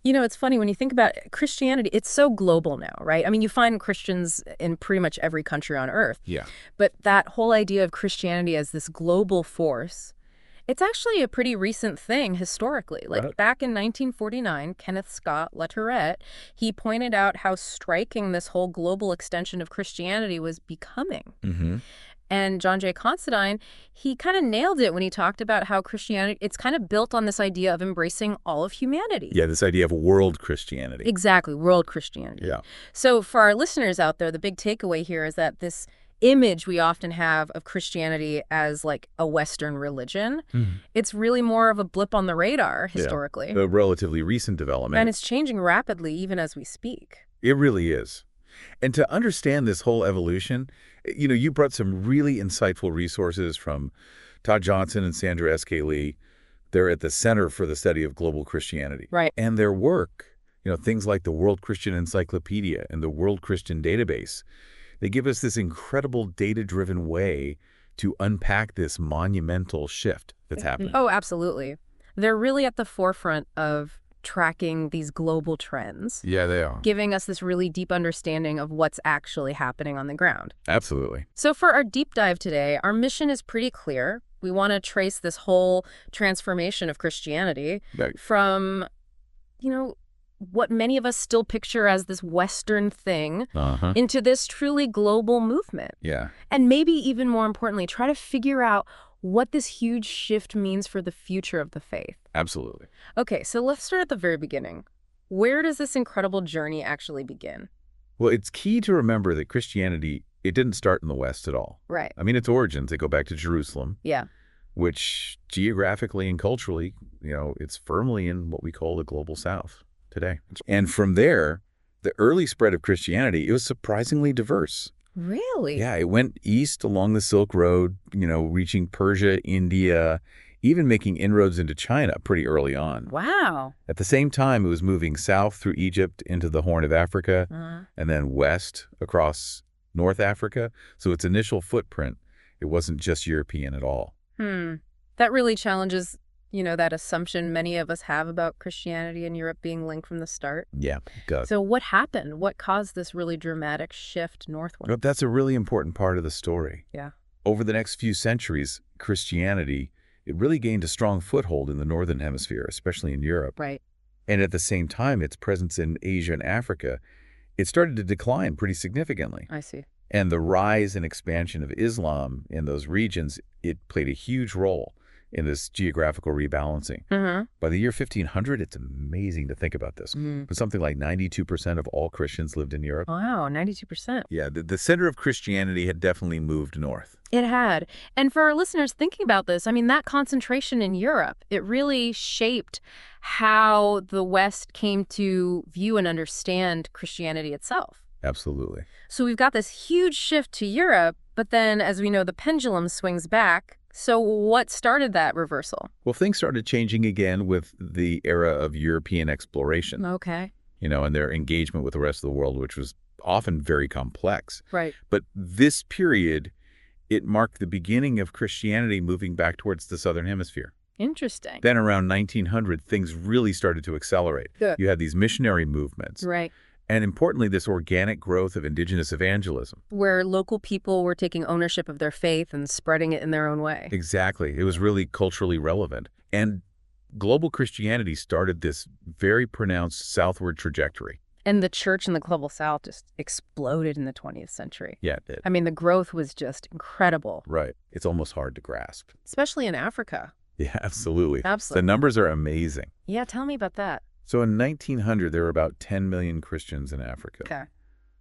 You know, it's funny when you think about Christianity, it's so global now, right? I mean, you find Christians in pretty much every country on earth. Yeah. But that whole idea of Christianity as this global force, it's actually a pretty recent thing historically. Right. Like back in 1949, Kenneth Scott Latourette, he pointed out how striking this whole global extension of Christianity was becoming. Mm-hmm. And John J. Considine, he kind of nailed it when he talked about how Christianity, it's kind of built on this idea of embracing all of humanity. Yeah, this idea of world Christianity. Exactly, world Christianity. Yeah. So for our listeners out there, the big takeaway here is that this image we often have of Christianity as like a Western religion, it's really more of a blip on the radar historically. Yeah. A relatively recent development. And it's changing rapidly even as we speak. It really is. And to understand this whole evolution, you brought some really insightful resources from Todd Johnson and Sandra S.K. Lee. They're at the Center for the Study of Global Christianity. Right. And their work, things like the World Christian Encyclopedia and the World Christian Database, they give us this incredible data-driven way to unpack this monumental shift that's happening. Oh, absolutely. They're really at the forefront of tracking these global trends. Yeah, they are. Giving us this really deep understanding of what's actually happening on the ground. Absolutely. So for our deep dive today, our mission is pretty clear. We want to trace this whole transformation of Christianity from, what many of us still picture as this Western thing into this truly global movement. Yeah. And maybe even more importantly, try to figure out what this huge shift means for the future of the faith. Absolutely. Okay, so let's start at the very beginning. Where does this incredible journey actually begin? Well, it's key to remember that Christianity, it didn't start in the West at all. Right. I mean, its origins, they go back to Jerusalem. Yeah. Which geographically and culturally, it's firmly in what we call the global South today. And from there, the early spread of Christianity, it was surprisingly diverse. Really? Yeah, it went east along the Silk Road, reaching Persia, India, even making inroads into China pretty early on. Wow. At the same time, it was moving south through Egypt into the Horn of Africa, and then west across North Africa. So its initial footprint, it wasn't just European at all. That really challenges, that assumption many of us have about Christianity and Europe being linked from the start. Yeah, it does. So what happened? What caused this really dramatic shift northward? But that's a really important part of the story. Yeah. Over the next few centuries, Christianity, it really gained a strong foothold in the Northern Hemisphere, especially in Europe. Right. And at the same time, its presence in Asia and Africa, it started to decline pretty significantly. I see. And the rise and expansion of Islam in those regions, it played a huge role in this geographical rebalancing. By the year 1500, it's amazing to think about this, but something like 92% of all Christians lived in Europe. Wow, 92%. Yeah, the center of Christianity had definitely moved north. It had. And for our listeners thinking about this, I mean, that concentration in Europe, it really shaped how the West came to view and understand Christianity itself. Absolutely. So we've got this huge shift to Europe, but then, as we know, the pendulum swings back. So what started that reversal? Well, things started changing again with the era of European exploration. Okay. And their engagement with the rest of the world, which was often very complex. Right. But this period, it marked the beginning of Christianity moving back towards the Southern Hemisphere. Interesting. Then around 1900, things really started to accelerate. Good. You had these missionary movements. Right. And importantly, this organic growth of indigenous evangelism. Where local people were taking ownership of their faith and spreading it in their own way. Exactly. It was really culturally relevant. And global Christianity started this very pronounced southward trajectory. And the church in the global south just exploded in the 20th century. Yeah, it did. I mean, the growth was just incredible. Right. It's almost hard to grasp. Especially in Africa. Yeah, absolutely. Absolutely. The numbers are amazing. Yeah, tell me about that. So in 1900, there were about 10 million Christians in Africa. Okay.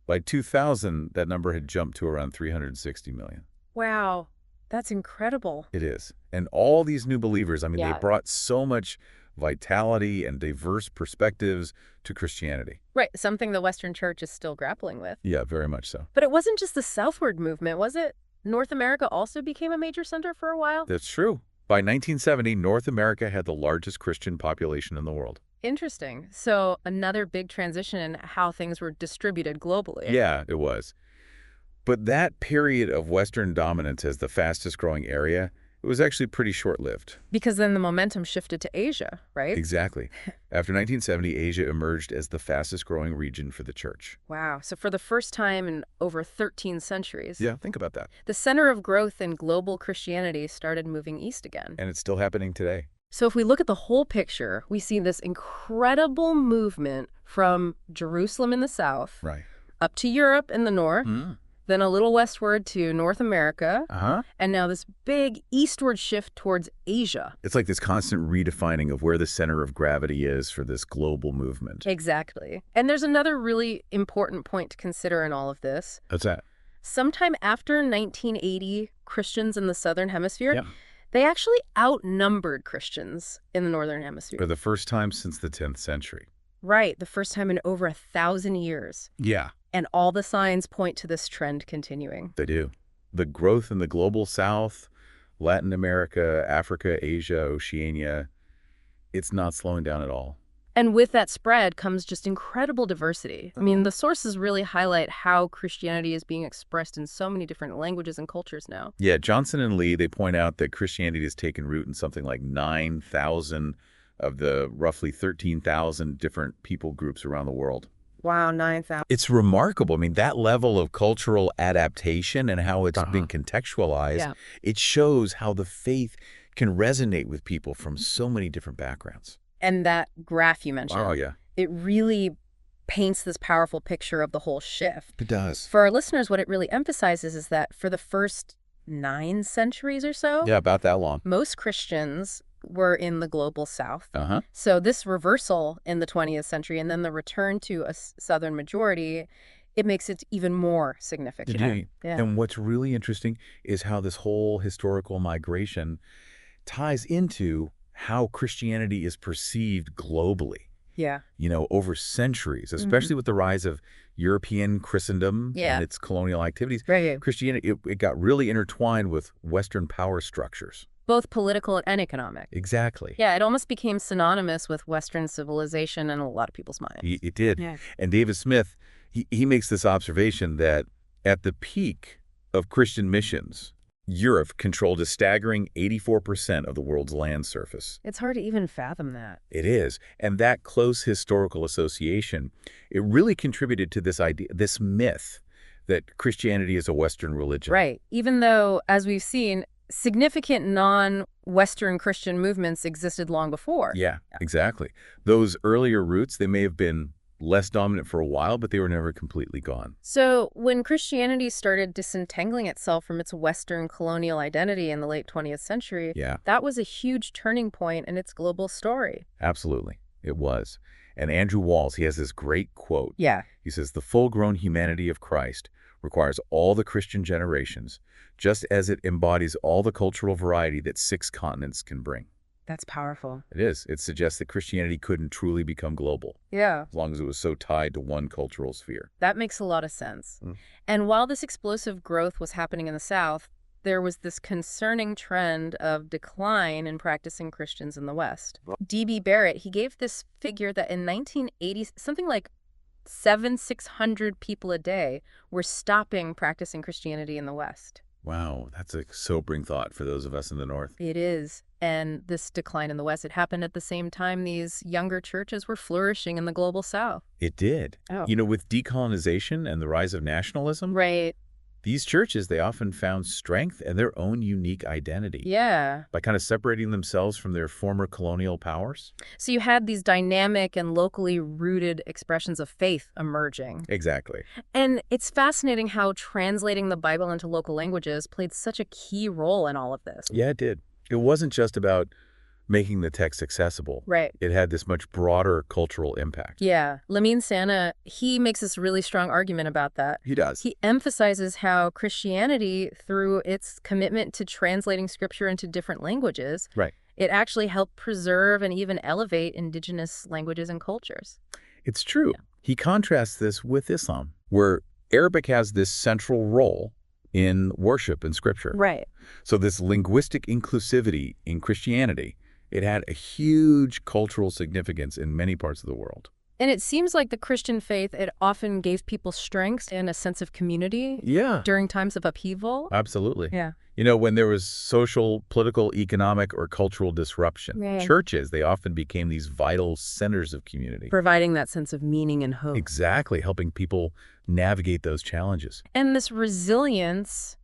By 2000, that number had jumped to around 360 million. Wow. That's incredible. It is. And all these new believers, I mean, Yeah. they brought so much vitality and diverse perspectives to Christianity. Right. Something the Western church is still grappling with. Yeah, very much so. But it wasn't just the southward movement, was it? North America also became a major center for a while? That's true. By 1970, North America had the largest Christian population in the world. Interesting. So another big transition in how things were distributed globally. Yeah, it was. But that period of Western dominance as the fastest growing area, It was actually pretty short-lived. Because then the momentum shifted to Asia, right? Exactly. After 1970, Asia emerged as the fastest-growing region for the church. Wow. So for the first time in over 13 centuries, Yeah, think about that. the center of growth in global Christianity started moving east again. And it's still happening today. So if we look at the whole picture, we see this incredible movement from Jerusalem in the south Right. up to Europe in the north, then a little westward to North America, and now this big eastward shift towards Asia. It's like this constant redefining of where the center of gravity is for this global movement. Exactly. And there's another really important point to consider in all of this. What's that? Sometime after 1980, Christians in the southern hemisphere, they actually outnumbered Christians in the northern hemisphere. For the first time since the 10th century. Right, the first time in over 1,000 years. Yeah. And all the signs point to this trend continuing. They do. The growth in the global south, Latin America, Africa, Asia, Oceania, it's not slowing down at all. And with that spread comes just incredible diversity. I mean, the sources really highlight how Christianity is being expressed in so many different languages and cultures now. Yeah, Johnson and Lee, they point out that Christianity has taken root in something like 9,000 of the roughly 13,000 different people groups around the world. Wow, 9,000. It's remarkable. I mean, that level of cultural adaptation and how it's been contextualized, it shows how the faith can resonate with people from so many different backgrounds. And that graph you mentioned, it really paints this powerful picture of the whole shift. It does. For our listeners, what it really emphasizes is that for the first 9 centuries or so, about that long, most Christians were in the global south. So this reversal in the 20th century and then the return to a southern majority, it makes it even more significant. And what's really interesting is how this whole historical migration ties into how Christianity is perceived globally. You know, over centuries, especially with the rise of European Christendom and its colonial activities. Christianity, it got really intertwined with Western power structures. Both political and economic. Exactly. Yeah, it almost became synonymous with Western civilization in a lot of people's minds. It did. And David Smith, he makes this observation that at the peak of Christian missions, Europe controlled a staggering 84% of the world's land surface. It's hard to even fathom that. It is. And that close historical association, it really contributed to this idea, this myth that Christianity is a Western religion. Right. Even though, as we've seen, significant non-Western Christian movements existed long before. Yeah, exactly. Those earlier roots, they may have been less dominant for a while, but they were never completely gone. So when Christianity started disentangling itself from its Western colonial identity in the late 20th century, that was a huge turning point in its global story. Absolutely. It was. And Andrew Walls, he has this great quote. He says, "The full-grown humanity of Christ requires all the Christian generations, just as it embodies all the cultural variety that 6 continents can bring." That's powerful. It is. It suggests that Christianity couldn't truly become global. As long as it was so tied to one cultural sphere. That makes a lot of sense. And while this explosive growth was happening in the South, there was this concerning trend of decline in practicing Christians in the West. D.B. Barrett, he gave this figure that in 1980, something like 600 people a day were stopping practicing Christianity in the West. Wow, that's a sobering thought for those of us in the North. It is. And this decline in the West, it happened at the same time these younger churches were flourishing in the global South. It did. You know, with decolonization and the rise of nationalism, these churches, they often found strength and their own unique identity. By kind of separating themselves from their former colonial powers. So you had these dynamic and locally rooted expressions of faith emerging. Exactly. And it's fascinating how translating the Bible into local languages played such a key role in all of this. Yeah, it did. It wasn't just about making the text accessible. It had this much broader cultural impact. Lamine Santa, he makes this really strong argument about that. He does. He emphasizes how Christianity, through its commitment to translating scripture into different languages, it actually helped preserve and even elevate indigenous languages and cultures. It's true. He contrasts this with Islam, where Arabic has this central role in worship and scripture. So this linguistic inclusivity in Christianity, it had a huge cultural significance in many parts of the world. And it seems like the Christian faith, it often gave people strength and a sense of community Yeah. during times of upheaval. Absolutely. Yeah. You know, when there was social, political, economic, or cultural disruption, churches, they often became these vital centers of community. Providing that sense of meaning and hope. Exactly, helping people navigate those challenges. And this resilience,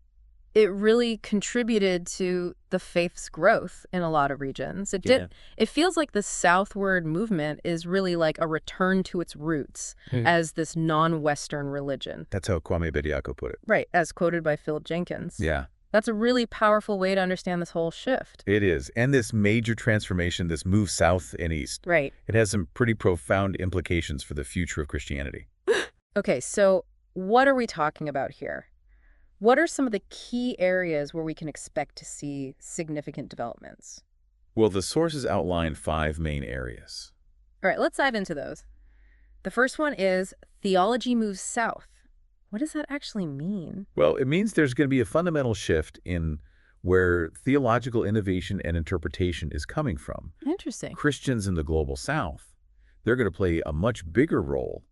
it really contributed to the faith's growth in a lot of regions. It feels like the southward movement is really like a return to its roots as this non-Western religion. That's how Kwame Bediako put it. Right, as quoted by Philip Jenkins. Yeah. That's a really powerful way to understand this whole shift. It is. And this major transformation, this move south and east, right, it has some pretty profound implications for the future of Christianity. Okay, so what are we talking about here? What are some of the key areas where we can expect to see significant developments? Well, the sources outline 5 main areas. All right, let's dive into those. The first one is theology moves south. What does that actually mean? Well, it means there's going to be a fundamental shift in where theological innovation and interpretation is coming from. Interesting. Christians in the global south, they're going to play a much bigger role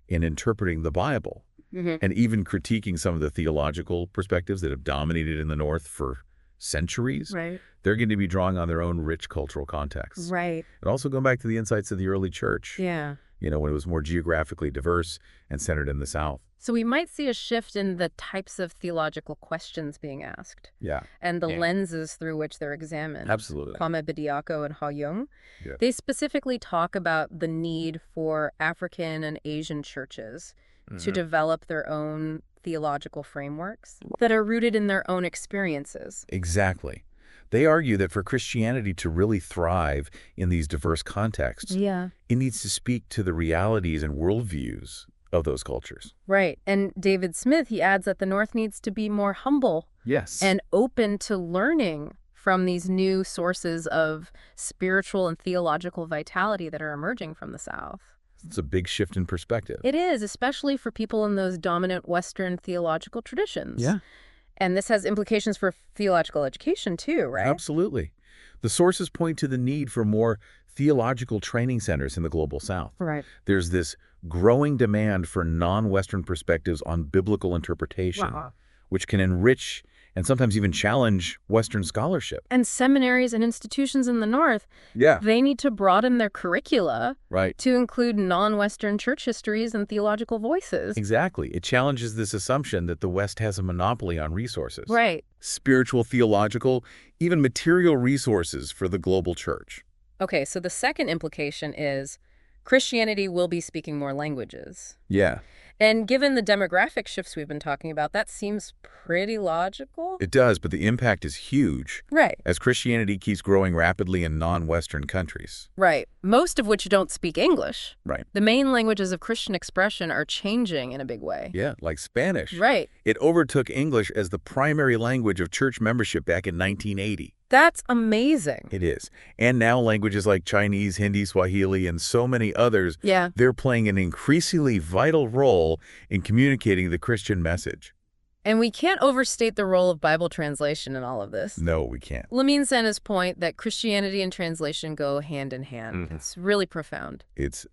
in interpreting the Bible. And even critiquing some of the theological perspectives that have dominated in the North for centuries. Right. They're going to be drawing on their own rich cultural contexts. Right. And also going back to the insights of the early church. Yeah. You know, when it was more geographically diverse and centered in the South. So we might see a shift in the types of theological questions being asked. Yeah. And the lenses through which they're examined. Absolutely. Kwame Bediako and Ha Young. Yeah. They specifically talk about the need for African and Asian churches to develop their own theological frameworks that are rooted in their own experiences. Exactly. They argue that for Christianity to really thrive in these diverse contexts, it needs to speak to the realities and worldviews of those cultures. Right. And David Smith, he adds that the North needs to be more humble and open to learning from these new sources of spiritual and theological vitality that are emerging from the South. It's a big shift in perspective. It is, especially for people in those dominant Western theological traditions. Yeah. And this has implications for theological education too, right? Absolutely. The sources point to the need for more theological training centers in the global South. Right. There's this growing demand for non-Western perspectives on biblical interpretation, which can enrich and sometimes even challenge Western scholarship. And seminaries and institutions in the North, they need to broaden their curricula to include non-Western church histories and theological voices. Exactly. It challenges this assumption that the West has a monopoly on resources. Right. Spiritual, theological, even material resources for the global church. Okay, so the second implication is Christianity will be speaking more languages. Yeah. And given the demographic shifts we've been talking about, that seems pretty logical. It does, but the impact is huge. Right. As Christianity keeps growing rapidly in non-Western countries. Right. Most of which don't speak English. Right. The main languages of Christian expression are changing in a big way. Yeah, like Spanish. Right. It overtook English as the primary language of church membership back in 1980. That's amazing. It is. And now languages like Chinese, Hindi, Swahili, and so many others, they're playing an increasingly vital role in communicating the Christian message. And we can't overstate the role of Bible translation in all of this. No, we can't. Lamine Sana's point that Christianity and translation go hand in hand. It's really profound. It's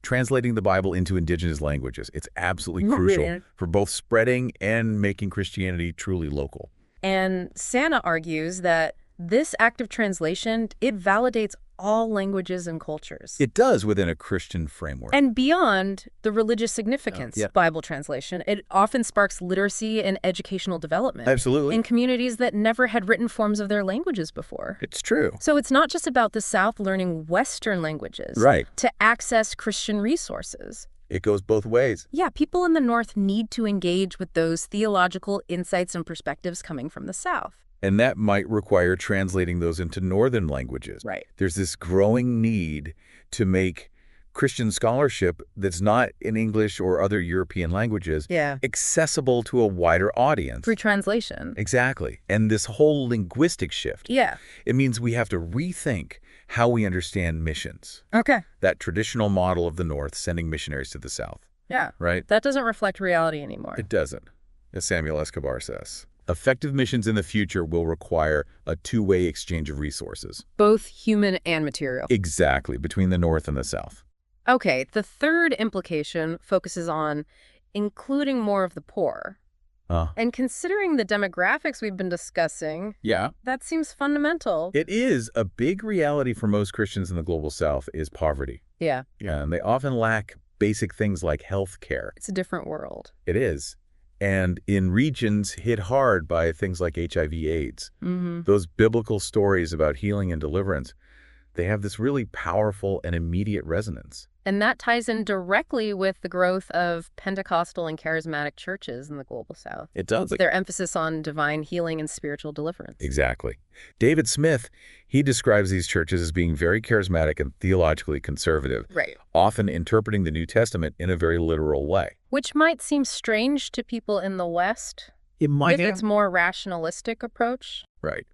translating the Bible into indigenous languages. It's absolutely crucial for both spreading and making Christianity truly local. And Sana argues that this act of translation, it validates all languages and cultures. It does within a Christian framework. And beyond the religious significance of Bible translation, it often sparks literacy and educational development. Absolutely. In communities that never had written forms of their languages before. It's true. So it's not just about the South learning Western languages to access Christian resources. It goes both ways. Yeah, people in the North need to engage with those theological insights and perspectives coming from the South. And that might require translating those into Northern languages. Right. There's this growing need to make Christian scholarship that's not in English or other European languages accessible to a wider audience. Through translation. Exactly. And this whole linguistic shift. Yeah. It means we have to rethink how we understand missions. Okay. That traditional model of the North sending missionaries to the South. Yeah. Right? That doesn't reflect reality anymore. It doesn't, as Samuel Escobar says. Effective missions in the future will require a two-way exchange of resources. Both human and material. Exactly, between the North and the South. Okay, the third implication focuses on including more of the poor. And considering the demographics we've been discussing, yeah, that seems fundamental. it is a big reality for most Christians in the Global South is poverty. Yeah. Yeah, and they often lack basic things like health care. It's a different world. It is. And in regions hit hard by things like HIV/AIDS, those biblical stories about healing and deliverance, they have this really powerful and immediate resonance. And that ties in directly with the growth of Pentecostal and charismatic churches in the Global South. It does. Their emphasis on divine healing and spiritual deliverance. Exactly. David Smith, he describes these churches as being very charismatic and theologically conservative, Right. often interpreting the New Testament in a very literal way. Which might seem strange to people in the West. It might If it's more rationalistic approach. Right.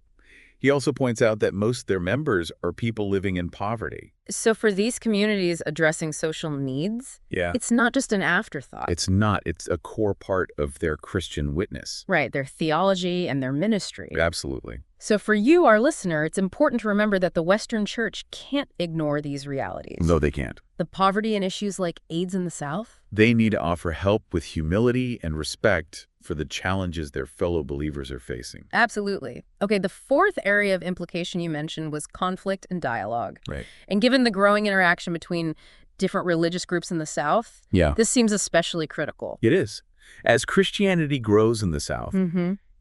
He also points out that most of their members are people living in poverty. So for these communities addressing social needs, Yeah. it's not just an afterthought. It's not. It's a core part of their Christian witness. Right, their theology and their ministry. Absolutely. So for you, our listener, it's important to remember that the Western Church can't ignore these realities. No, they can't. The poverty and issues like AIDS in the South. They need to offer help with humility and respect for the challenges their fellow believers are facing. Absolutely. Okay, the fourth area of implication you mentioned was conflict and dialogue. Right. And given the growing interaction between different religious groups in the South, Yeah. this seems especially critical. It is. As Christianity grows in the South,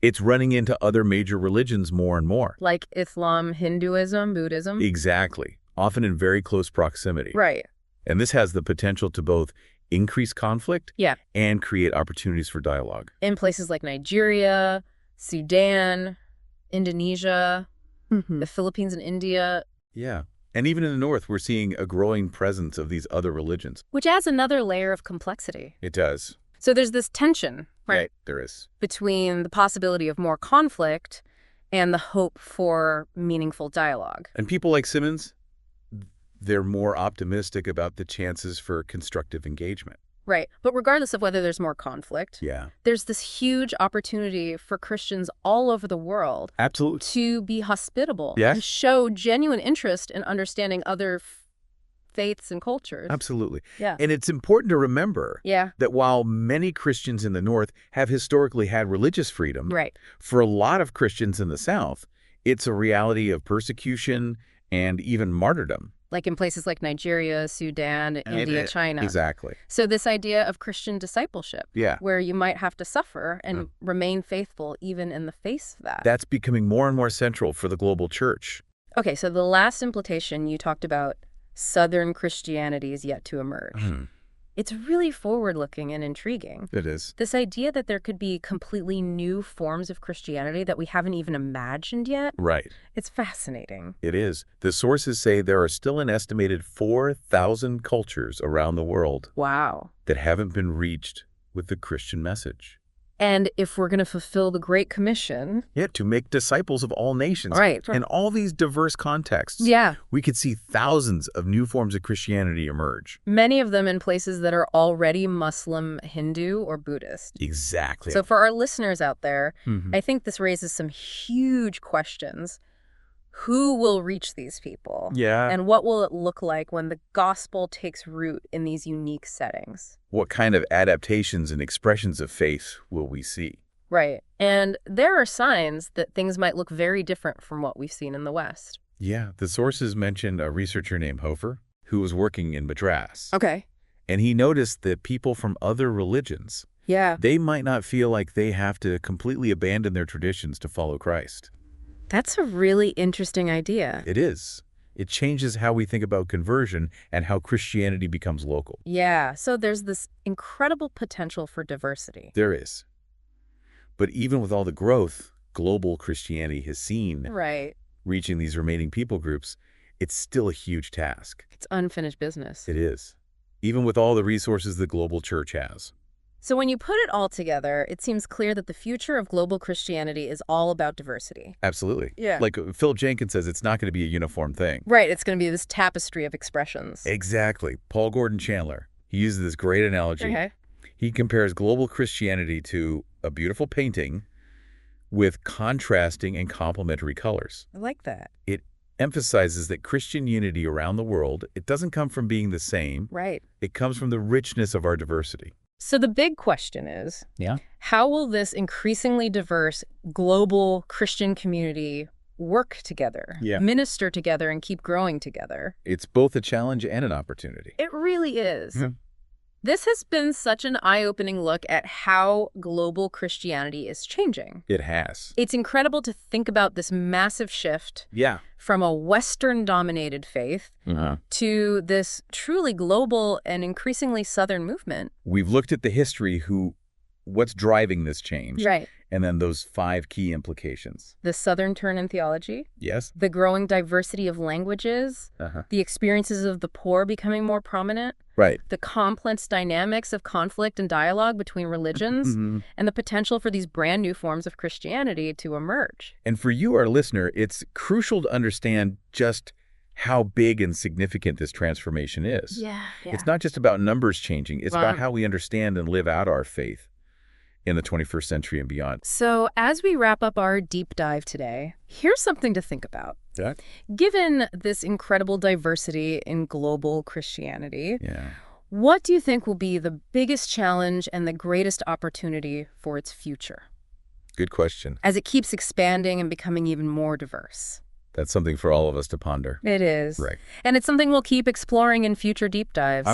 it's running into other major religions more and more. Like Islam, Hinduism, Buddhism. Exactly. Often in very close proximity. Right. And this has the potential to both increase conflict Yeah. and create opportunities for dialogue. In places like Nigeria, Sudan, Indonesia, the Philippines and India. Yeah. And even in the North, we're seeing a growing presence of these other religions. Which adds another layer of complexity. It does. So there's this tension, right, Yeah, there is. between the possibility of more conflict and the hope for meaningful dialogue. And people like Simmons, they're more optimistic about the chances for constructive engagement. Right. But regardless of whether there's more conflict, Yeah. there's this huge opportunity for Christians all over the world Absolutely. to be hospitable Yes. and show genuine interest in understanding other faiths and cultures. Absolutely. Yeah. And it's important to remember Yeah. that while many Christians in the North have historically had religious freedom, Right. for a lot of Christians in the South, it's a reality of persecution and even martyrdom. Like in places like Nigeria, Sudan, India, China. Exactly. So this idea of Christian discipleship, Yeah. where you might have to suffer and remain faithful even in the face of that. That's becoming more and more central for the global church. Okay, so the last implication you talked about, Southern Christianity is yet to emerge. It's really forward-looking and intriguing. It is. This idea that there could be completely new forms of Christianity that we haven't even imagined yet, Right. it's fascinating. It is. The sources say there are still an estimated 4,000 cultures around the world Wow. that haven't been reached with the Christian message. And if we're going to fulfill the Great Commission... Yeah, to make disciples of all nations. Right. In all these diverse contexts. Yeah. We could see thousands of new forms of Christianity emerge. Many of them in places that are already Muslim, Hindu, or Buddhist. Exactly. So for our listeners out there, I think this raises some huge questions. Who will reach these people? Yeah. And what will it look like when the gospel takes root in these unique settings? What kind of adaptations and expressions of faith will we see? Right. And there are signs that things might look very different from what we've seen in the West. Yeah. The sources mentioned a researcher named Hofer who was working in Madras. Okay. And he noticed that people from other religions, Yeah. they might not feel like they have to completely abandon their traditions to follow Christ. That's a really interesting idea. It is. It changes how we think about conversion and how Christianity becomes local. Yeah. So there's this incredible potential for diversity. There is. But even with all the growth global Christianity has seen Right. reaching these remaining people groups, it's still a huge task. It's unfinished business. It is. Even with all the resources the global church has. So when you put it all together, it seems clear that the future of global Christianity is all about diversity. Absolutely. Yeah. Like Phil Jenkins says, it's not going to be a uniform thing. Right. It's going to be this tapestry of expressions. Exactly. Paul Gordon Chandler, he uses this great analogy. Okay. He compares global Christianity to a beautiful painting with contrasting and complementary colors. I like that. It emphasizes that Christian unity around the world, it doesn't come from being the same. Right. It comes from the richness of our diversity. So the big question is, how will this increasingly diverse global Christian community work together, minister together, and keep growing together? It's both a challenge and an opportunity. It really is. This has been such an eye-opening look at how global Christianity is changing. It has. It's incredible to think about this massive shift from a Western-dominated faith to this truly global and increasingly Southern movement. We've looked at the history, what's driving this change. Right. And then those 5 key implications. The Southern turn in theology. Yes. The growing diversity of languages. The experiences of the poor becoming more prominent. Right. The complex dynamics of conflict and dialogue between religions. And the potential for these brand new forms of Christianity to emerge. And for you, our listener, it's crucial to understand just how big and significant this transformation is. It's not just about numbers changing. It's about how we understand and live out our faith in the 21st century and beyond. So as we wrap up our deep dive today, here's something to think about. Given this incredible diversity in global Christianity, what do you think will be the biggest challenge and the greatest opportunity for its future? Good question. As it keeps expanding and becoming even more diverse. That's something for all of us to ponder. It is. Right. And it's something we'll keep exploring in future deep dives.